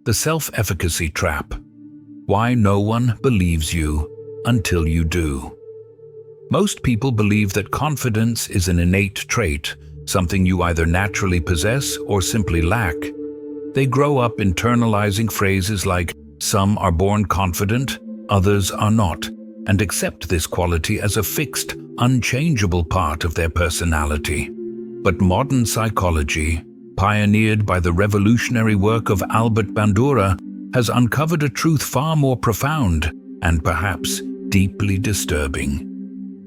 The self-efficacy trap. Why no one believes you until you do. Most people believe that confidence is an innate trait, something you either naturally possess or simply lack. They grow up internalizing phrases like, "Some are born confident, others are not," and accept this quality as a fixed, unchangeable part of their personality. But modern psychology, pioneered by the revolutionary work of Bandura, has uncovered a truth far more profound and perhaps deeply disturbing.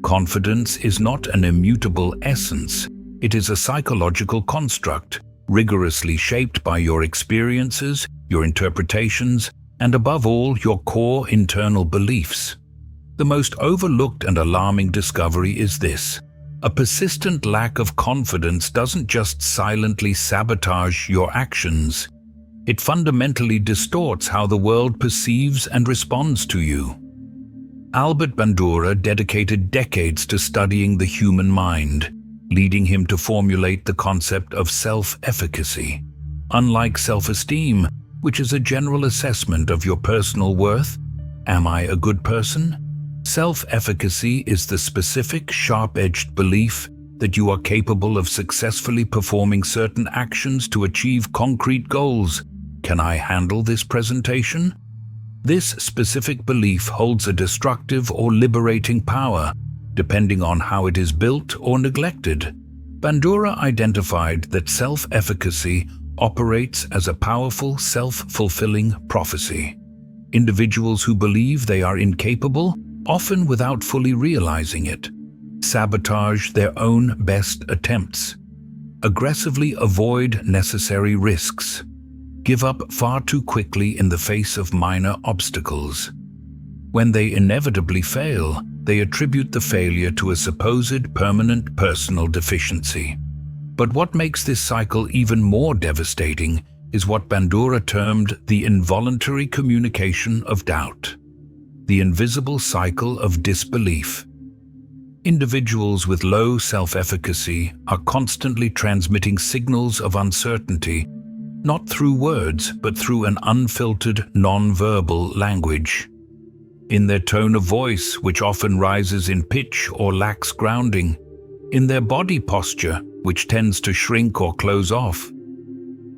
Confidence is not an immutable essence. It is a psychological construct, rigorously shaped by your experiences, your interpretations, and above all, your core internal beliefs. The most overlooked and alarming discovery is this: a persistent lack of confidence doesn't just silently sabotage your actions. It fundamentally distorts how the world perceives and responds to you. Bandura dedicated decades to studying the human mind, leading him to formulate the concept of self-efficacy. Unlike self-esteem, which is a general assessment of your personal worth, am I a good person? Self-efficacy is the specific, sharp-edged belief that you are capable of successfully performing certain actions to achieve concrete goals. Can I handle this presentation? This specific belief holds a destructive or liberating power, depending on how it is built or neglected. Bandura identified that self-efficacy operates as a powerful, self-fulfilling prophecy. Individuals who believe they are incapable, often without fully realizing it, sabotage their own best attempts, aggressively avoid necessary risks, give up far too quickly in the face of minor obstacles. When they inevitably fail, they attribute the failure to a supposed permanent personal deficiency. But what makes this cycle even more devastating is what Bandura termed the involuntary communication of doubt, the invisible cycle of disbelief. Individuals with low self-efficacy are constantly transmitting signals of uncertainty, not through words, but through an unfiltered, non-verbal language. In their tone of voice, which often rises in pitch or lacks grounding, in their body posture, which tends to shrink or close off,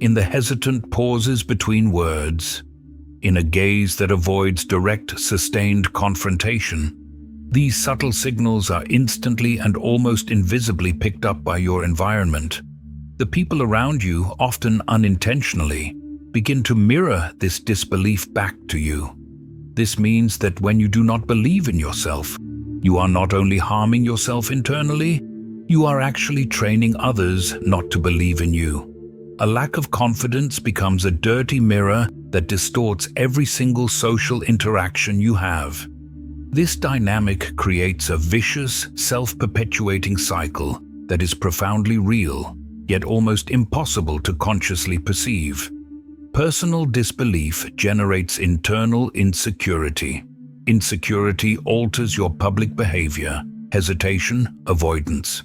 in the hesitant pauses between words, in a gaze that avoids direct, sustained confrontation. These subtle signals are instantly and almost invisibly picked up by your environment. The people around you, often unintentionally, begin to mirror this disbelief back to you. This means that when you do not believe in yourself, you are not only harming yourself internally, you are actually training others not to believe in you. A lack of confidence becomes a dirty mirror that distorts every single social interaction you have. This dynamic creates a vicious, self-perpetuating cycle that is profoundly real, yet almost impossible to consciously perceive. Personal disbelief generates internal insecurity. Insecurity alters your public behavior, hesitation, avoidance.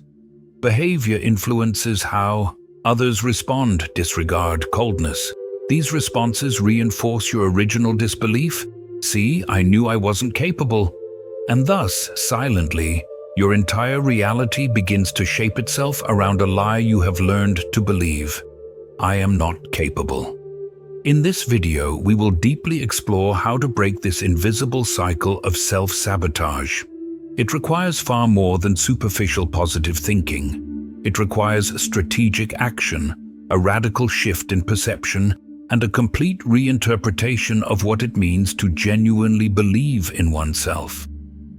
Behavior influences how others respond: disregard, coldness. These responses reinforce your original disbelief. See, I knew I wasn't capable. And thus, silently, your entire reality begins to shape itself around a lie you have learned to believe. I am not capable. In this video, we will deeply explore how to break this invisible cycle of self-sabotage. It requires far more than superficial positive thinking. It requires strategic action, a radical shift in perception, and a complete reinterpretation of what it means to genuinely believe in oneself.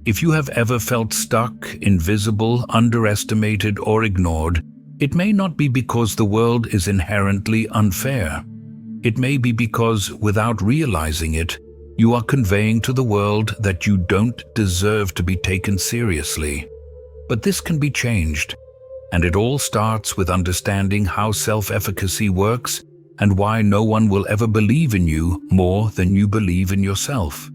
If you have ever felt stuck, invisible, underestimated, or ignored, it may not be because the world is inherently unfair. It may be because, without realizing it, you are conveying to the world that you don't deserve to be taken seriously. But this can be changed, and it all starts with understanding how self-efficacy works and why no one will ever believe in you more than you believe in yourself.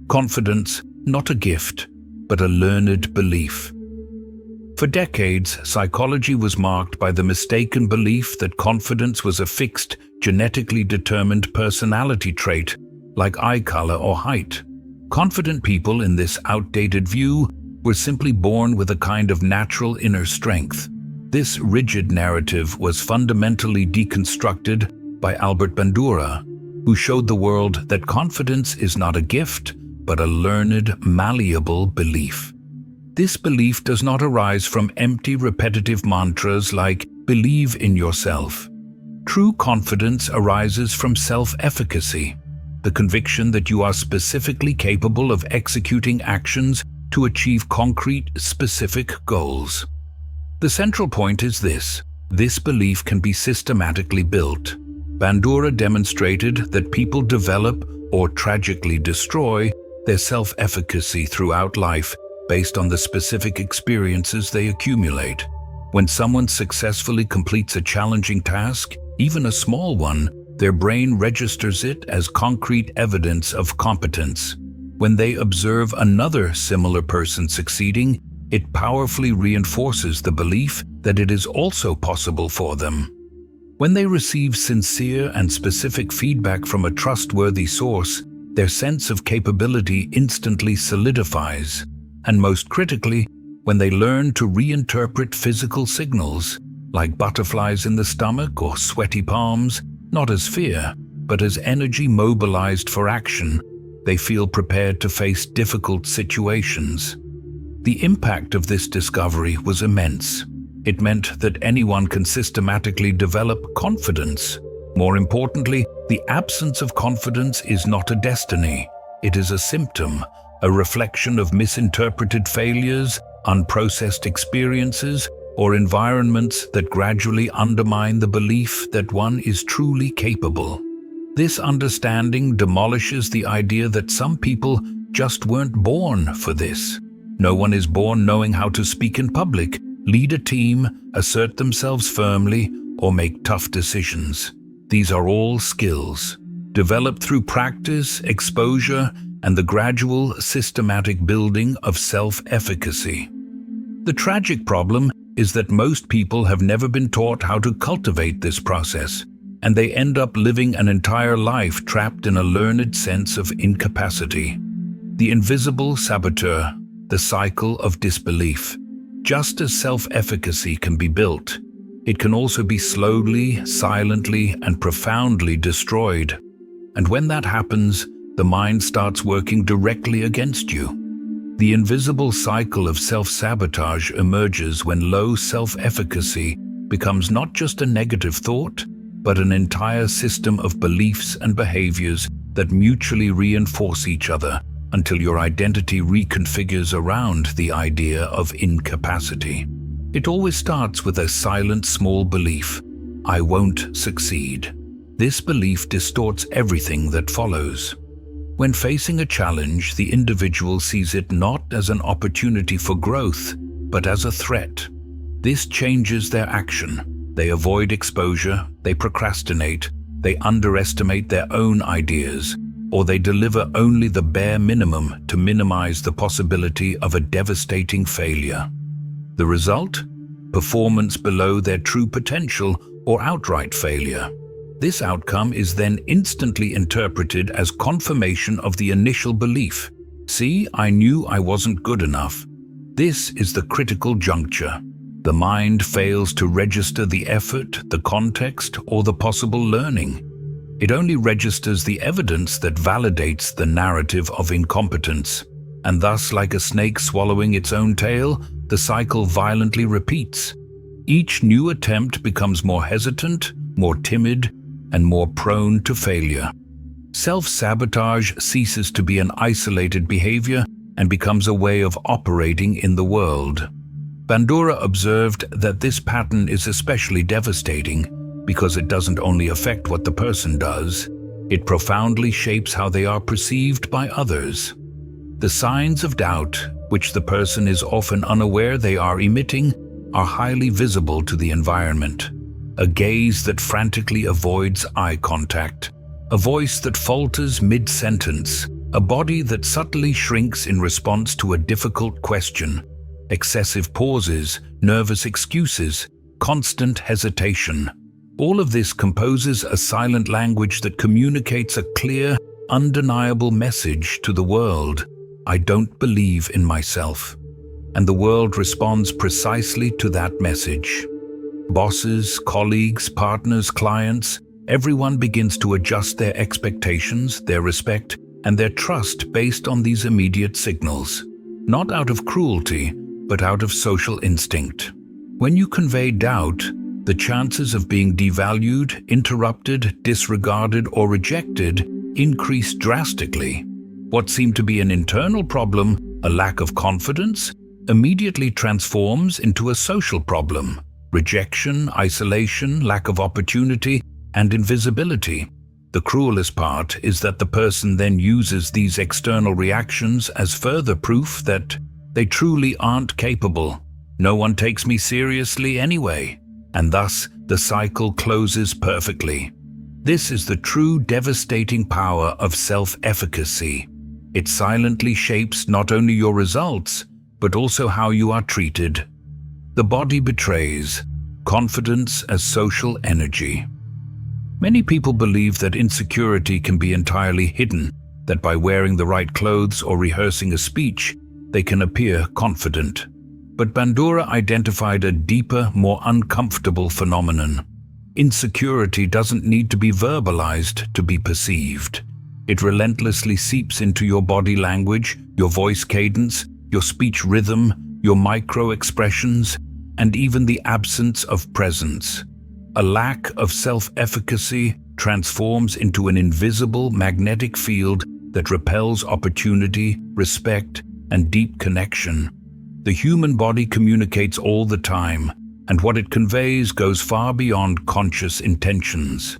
Confidence, not a gift, but a learned belief. For decades, psychology was marked by the mistaken belief that confidence was a fixed, genetically determined personality trait, like eye color or height. Confident people in this outdated view were simply born with a kind of natural inner strength. This rigid narrative was fundamentally deconstructed by Bandura, who showed the world that confidence is not a gift, but a learned, malleable belief. This belief does not arise from empty, repetitive mantras like "believe in yourself." True confidence arises from self-efficacy, the conviction that you are specifically capable of executing actions to achieve concrete, specific goals. The central point is this belief can be systematically built. Bandura demonstrated that people develop or tragically destroy their self-efficacy throughout life based on the specific experiences they accumulate. When someone successfully completes a challenging task, even a small one, their brain registers it as concrete evidence of competence. When they observe another similar person succeeding, it powerfully reinforces the belief that it is also possible for them. When they receive sincere and specific feedback from a trustworthy source, their sense of capability instantly solidifies. And most critically, when they learn to reinterpret physical signals, like butterflies in the stomach or sweaty palms, not as fear, but as energy mobilized for action, they feel prepared to face difficult situations. The impact of this discovery was immense. It meant that anyone can systematically develop confidence. More importantly, the absence of confidence is not a destiny. It is a symptom, a reflection of misinterpreted failures, unprocessed experiences, or environments that gradually undermine the belief that one is truly capable. This understanding demolishes the idea that some people just weren't born for this. No one is born knowing how to speak in public, lead a team, assert themselves firmly, or make tough decisions. These are all skills, developed through practice, exposure, and the gradual, systematic building of self-efficacy. The tragic problem is that most people have never been taught how to cultivate this process, and they end up living an entire life trapped in a learned sense of incapacity. The invisible saboteur, the cycle of disbelief. Just as self-efficacy can be built, it can also be slowly, silently, and profoundly destroyed. And when that happens, the mind starts working directly against you. The invisible cycle of self-sabotage emerges when low self-efficacy becomes not just a negative thought, but an entire system of beliefs and behaviors that mutually reinforce each other until your identity reconfigures around the idea of incapacity. It always starts with a silent small belief: I won't succeed. This belief distorts everything that follows. When facing a challenge, the individual sees it not as an opportunity for growth, but as a threat. This changes their action. They avoid exposure, they procrastinate, they underestimate their own ideas, or they deliver only the bare minimum to minimize the possibility of a devastating failure. The result? Performance below their true potential or outright failure. This outcome is then instantly interpreted as confirmation of the initial belief. See, I knew I wasn't good enough. This is the critical juncture. The mind fails to register the effort, the context, or the possible learning. It only registers the evidence that validates the narrative of incompetence. And thus, like a snake swallowing its own tail, the cycle violently repeats. Each new attempt becomes more hesitant, more timid, and more prone to failure. Self-sabotage ceases to be an isolated behavior and becomes a way of operating in the world. Bandura observed that this pattern is especially devastating because it doesn't only affect what the person does, it profoundly shapes how they are perceived by others. The signs of doubt, which the person is often unaware they are emitting, are highly visible to the environment. A gaze that frantically avoids eye contact, a voice that falters mid-sentence, a body that subtly shrinks in response to a difficult question, excessive pauses, nervous excuses, constant hesitation. All of this composes a silent language that communicates a clear, undeniable message to the world. I don't believe in myself. And the world responds precisely to that message. Bosses, colleagues, partners, clients, everyone begins to adjust their expectations, their respect, and their trust based on these immediate signals. Not out of cruelty, but out of social instinct. When you convey doubt, the chances of being devalued, interrupted, disregarded, or rejected increase drastically. What seemed to be an internal problem, a lack of confidence, immediately transforms into a social problem. Rejection, isolation, lack of opportunity, and invisibility. The cruelest part is that the person then uses these external reactions as further proof that they truly aren't capable. No one takes me seriously anyway. And thus, the cycle closes perfectly. This is the true devastating power of self-efficacy. It silently shapes not only your results, but also how you are treated. The body betrays confidence as social energy. Many people believe that insecurity can be entirely hidden, that by wearing the right clothes or rehearsing a speech, they can appear confident. But Bandura identified a deeper, more uncomfortable phenomenon. Insecurity doesn't need to be verbalized to be perceived. It relentlessly seeps into your body language, your voice cadence, your speech rhythm, your micro-expressions, and even the absence of presence. A lack of self-efficacy transforms into an invisible magnetic field that repels opportunity, respect, and deep connection. The human body communicates all the time, and what it conveys goes far beyond conscious intentions.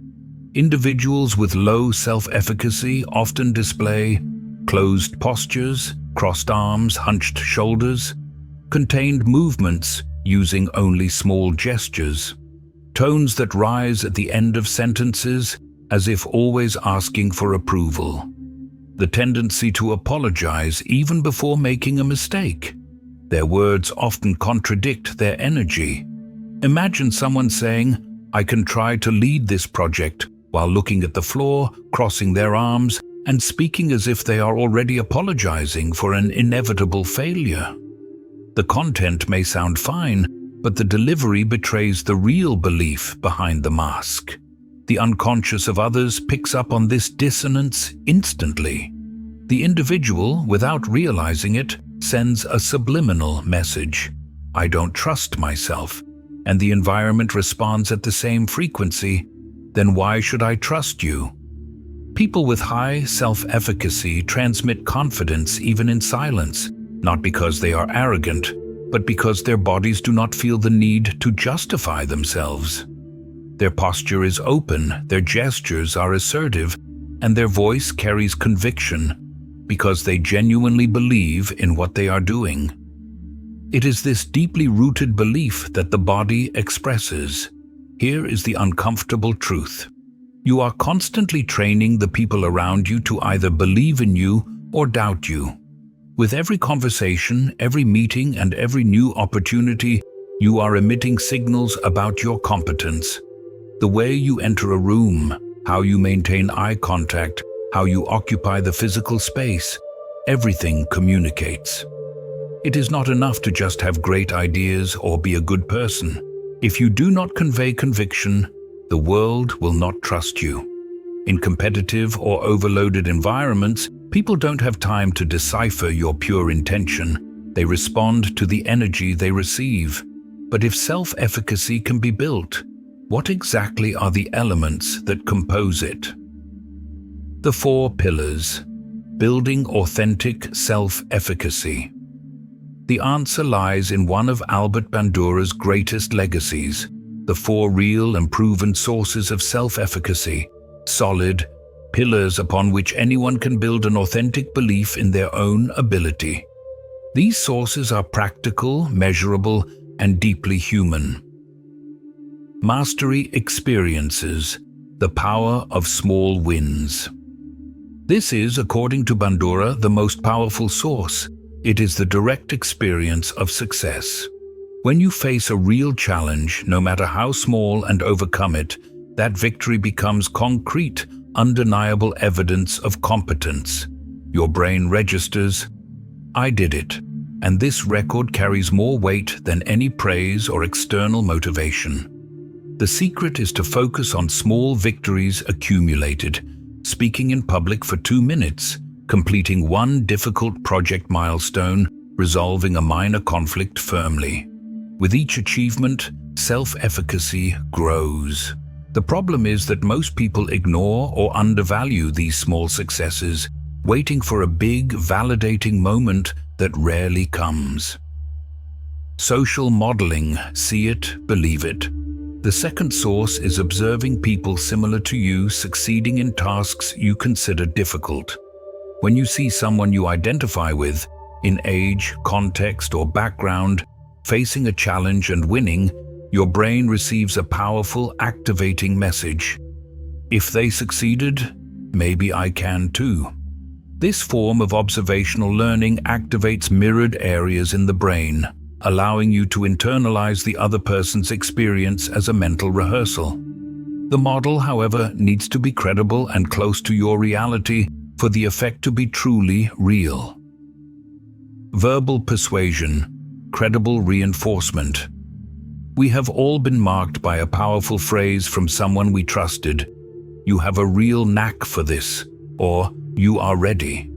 Individuals with low self-efficacy often display closed postures, crossed arms, hunched shoulders, contained movements using only small gestures, tones that rise at the end of sentences as if always asking for approval, the tendency to apologize even before making a mistake. Their words often contradict their energy. Imagine someone saying, "I can try to lead this project," while looking at the floor, crossing their arms, and speaking as if they are already apologizing for an inevitable failure. The content may sound fine, but the delivery betrays the real belief behind the mask. The unconscious of others picks up on this dissonance instantly. The individual, without realizing it, sends a subliminal message. I don't trust myself. And the environment responds at the same frequency. Then why should I trust you? People with high self-efficacy transmit confidence even in silence, not because they are arrogant, but because their bodies do not feel the need to justify themselves. Their posture is open, their gestures are assertive, and their voice carries conviction, because they genuinely believe in what they are doing. It is this deeply rooted belief that the body expresses. Here is the uncomfortable truth. You are constantly training the people around you to either believe in you or doubt you. With every conversation, every meeting, and every new opportunity, you are emitting signals about your competence. The way you enter a room, how you maintain eye contact, how you occupy the physical space, everything communicates. It is not enough to just have great ideas or be a good person. If you do not convey conviction, the world will not trust you. In competitive or overloaded environments, people don't have time to decipher your pure intention. They respond to the energy they receive. But if self-efficacy can be built, what exactly are the elements that compose it? The 4 pillars. Building authentic self-efficacy. The answer lies in one of Albert Bandura's greatest legacies, the 4 real and proven sources of self-efficacy, solid pillars upon which anyone can build an authentic belief in their own ability. These sources are practical, measurable, and deeply human. Mastery experiences, the power of small wins. This is, according to Bandura, the most powerful source. It is the direct experience of success. When you face a real challenge, no matter how small, and overcome it, that victory becomes concrete, undeniable evidence of competence. Your brain registers, "I did it," and this record carries more weight than any praise or external motivation. The secret is to focus on small victories accumulated, speaking in public for 2 minutes, completing one difficult project milestone, resolving a minor conflict firmly. With each achievement, self-efficacy grows. The problem is that most people ignore or undervalue these small successes, waiting for a big, validating moment that rarely comes. Social modeling, see it, believe it. The second source is observing people similar to you succeeding in tasks you consider difficult. When you see someone you identify with, in age, context, or background, facing a challenge and winning, your brain receives a powerful, activating message. If they succeeded, maybe I can too. This form of observational learning activates mirrored areas in the brain, allowing you to internalize the other person's experience as a mental rehearsal. The model, however, needs to be credible and close to your reality for the effect to be truly real. Verbal persuasion, credible reinforcement. We have all been marked by a powerful phrase from someone we trusted. "You have a real knack for this," or "You are ready."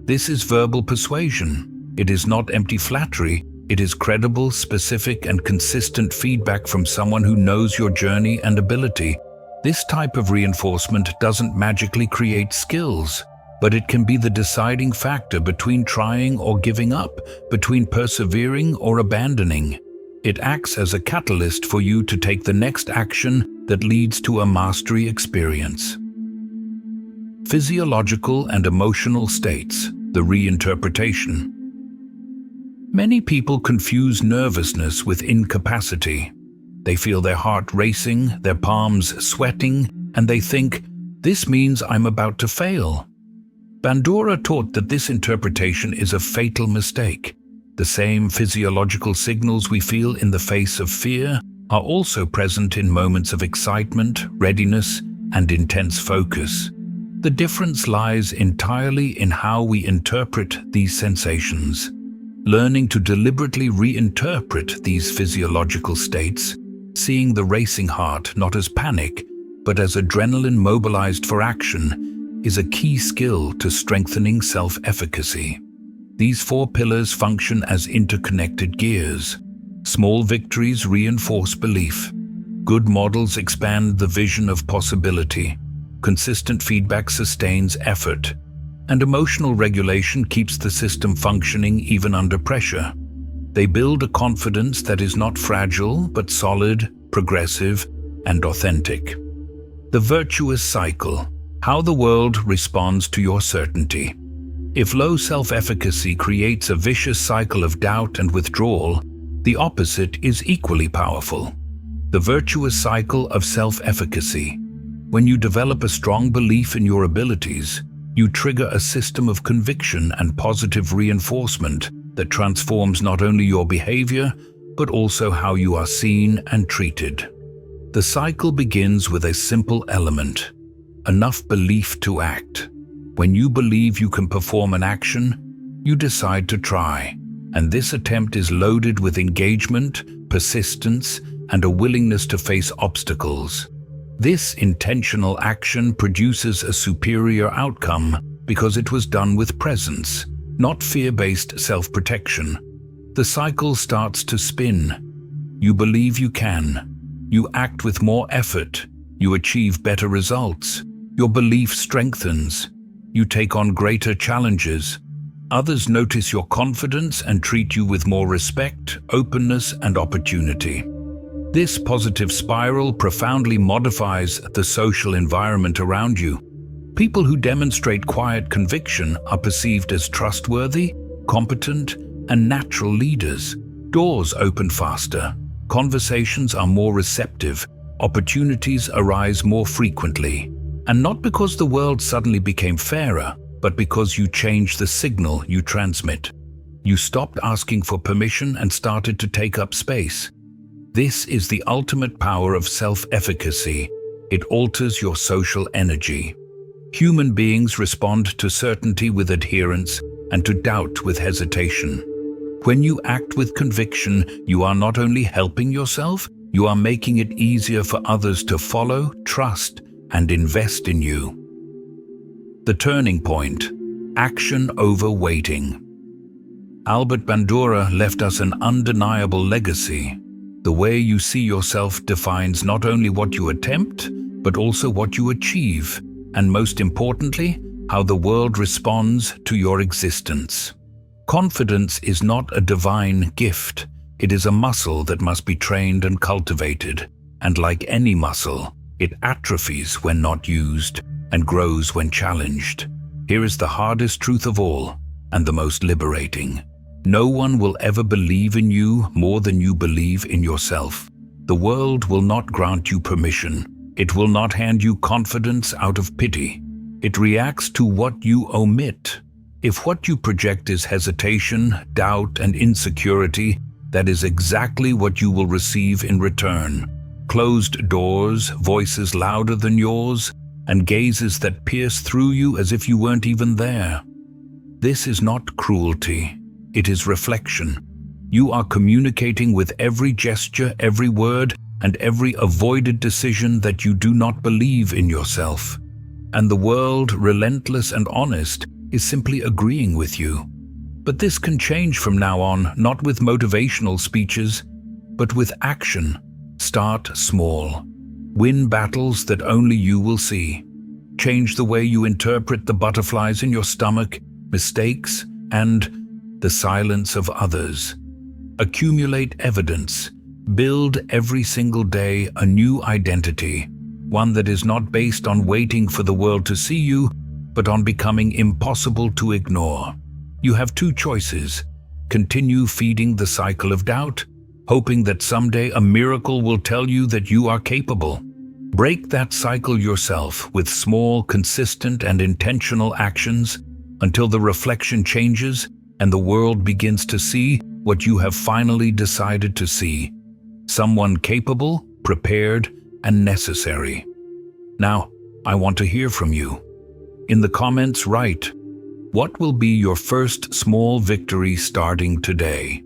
This is verbal persuasion. It is not empty flattery. It is credible, specific, and consistent feedback from someone who knows your journey and ability. This type of reinforcement doesn't magically create skills, but it can be the deciding factor between trying or giving up, between persevering or abandoning. It acts as a catalyst for you to take the next action that leads to a mastery experience. Physiological and emotional states, the reinterpretation. Many people confuse nervousness with incapacity. They feel their heart racing, their palms sweating, and they think, "This means I'm about to fail." Bandura taught that this interpretation is a fatal mistake. The same physiological signals we feel in the face of fear are also present in moments of excitement, readiness, and intense focus. The difference lies entirely in how we interpret these sensations. Learning to deliberately reinterpret these physiological states, seeing the racing heart not as panic, but as adrenaline mobilized for action, is a key skill to strengthening self-efficacy. These 4 pillars function as interconnected gears. Small victories reinforce belief. Good models expand the vision of possibility. Consistent feedback sustains effort. And emotional regulation keeps the system functioning even under pressure. They build a confidence that is not fragile, but solid, progressive, and authentic. The virtuous cycle, how the world responds to your certainty. If low self-efficacy creates a vicious cycle of doubt and withdrawal, the opposite is equally powerful. The virtuous cycle of self-efficacy. When you develop a strong belief in your abilities, you trigger a system of conviction and positive reinforcement that transforms not only your behavior, but also how you are seen and treated. The cycle begins with a simple element: enough belief to act. When you believe you can perform an action, you decide to try, and this attempt is loaded with engagement, persistence, and a willingness to face obstacles. This intentional action produces a superior outcome because it was done with presence, not fear-based self-protection. The cycle starts to spin. You believe you can. You act with more effort. You achieve better results. Your belief strengthens. You take on greater challenges. Others notice your confidence and treat you with more respect, openness, and opportunity. This positive spiral profoundly modifies the social environment around you. People who demonstrate quiet conviction are perceived as trustworthy, competent, and natural leaders. Doors open faster. Conversations are more receptive. Opportunities arise more frequently. And not because the world suddenly became fairer, but because you changed the signal you transmit. You stopped asking for permission and started to take up space. This is the ultimate power of self-efficacy. It alters your social energy. Human beings respond to certainty with adherence and to doubt with hesitation. When you act with conviction, you are not only helping yourself, you are making it easier for others to follow, trust, and invest in you. The turning point: action over waiting. Albert Bandura left us an undeniable legacy. The way you see yourself defines not only what you attempt, but also what you achieve, and most importantly, how the world responds to your existence. Confidence is not a divine gift. It is a muscle that must be trained and cultivated, and like any muscle, it atrophies when not used and grows when challenged. Here is the hardest truth of all, and the most liberating. No one will ever believe in you more than you believe in yourself. The world will not grant you permission. It will not hand you confidence out of pity. It reacts to what you omit. If what you project is hesitation, doubt, and insecurity, that is exactly what you will receive in return. Closed doors, voices louder than yours, and gazes that pierce through you as if you weren't even there. This is not cruelty. It is reflection. You are communicating with every gesture, every word, and every avoided decision that you do not believe in yourself. And the world, relentless and honest, is simply agreeing with you. But this can change from now on, not with motivational speeches, but with action. Start small. Win battles that only you will see. Change the way you interpret the butterflies in your stomach, mistakes, and the silence of others. Accumulate evidence. Build every single day a new identity, one that is not based on waiting for the world to see you, but on becoming impossible to ignore. You have two choices: continue feeding the cycle of doubt, hoping that someday a miracle will tell you that you are capable. Break that cycle yourself with small, consistent, and intentional actions until the reflection changes and the world begins to see what you have finally decided to see: someone capable, prepared, and necessary. Now, I want to hear from you. In the comments, write, what will be your first small victory starting today?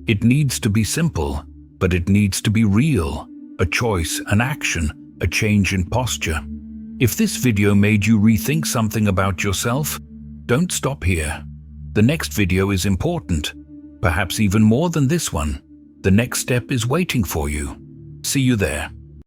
It needs to be simple, but it needs to be real. A choice, an action, a change in posture. If this video made you rethink something about yourself, don't stop here. The next video is important, perhaps even more than this one. The next step is waiting for you. See you there.